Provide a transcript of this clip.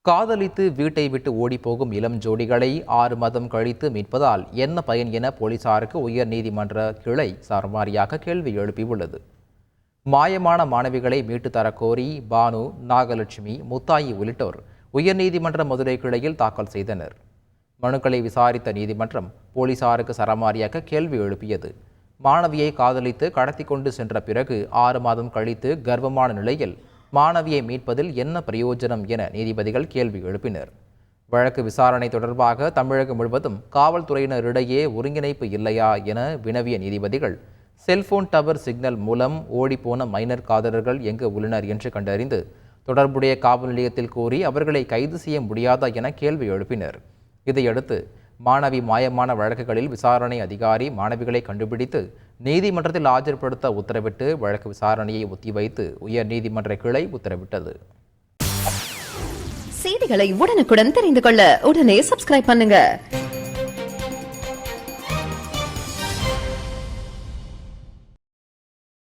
காதலித்து வீட்டை விட்டு ஓடிப்போகும் இளம் ஜோடிகளை 6 மாதம் கழித்து மீட்பதால் என்ன பயன் என போலீசாருக்கு உயர் நீதிமன்ற கிளை சரமாரியாக கேள்வி எழுப்பியுள்ளது. மாயமான மாணவிகளை மீட்டு தரக்கோரி பானு, நாகலட்சுமி, முத்தாயி உள்ளிட்டோர் உயர்நீதிமன்ற மதுரை கிளையில் தாக்கல் செய்தனர். மனுக்களை விசாரித்த நீதிமன்றம் போலீசாருக்கு சரமாரியாக கேள்வி எழுப்பியது. மாணவியை காதலித்து கடத்தி கொண்டு சென்ற பிறகு 6 மாதம் கழித்து கர்ப்பமான நிலையில் மாணவியை மீட்பதில் என்ன பிரயோஜனம் என நீதிபதிகள் கேள்வி எழுப்பினர். வழக்கு விசாரணை தொடர்பாக தமிழகம் முழுவதும் காவல்துறையினரிடையே ஒருங்கிணைப்பு இல்லையா என வினவிய நீதிபதிகள், செல்போன் டவர் சிக்னல் மூலம் ஓடிப்போன மைனர் காதலர்கள் எங்கு உள்ளனர் என்று கண்டறிந்து தொடர்புடைய காவல் நிலையத்தில் கூறி அவர்களை கைது செய்ய முடியாதா என கேள்வி எழுப்பினர். இதையடுத்து மாணவி மாயமான வழக்குகளில் விசாரணை அதிகாரி மாணவிகளை கண்டுபிடித்து நீதிமன்றத்தில் ஆஜர்படுத்த உத்தரவிட்டு வழக்கு விசாரணையை ஒத்திவைத்து உயர் நீதிமன்ற கிளை உத்தரவிட்டது. செய்திகளை உடனுக்குடன் தெரிந்து கொள்ள உடனே சப்ஸ்கிரைப் பண்ணுங்க.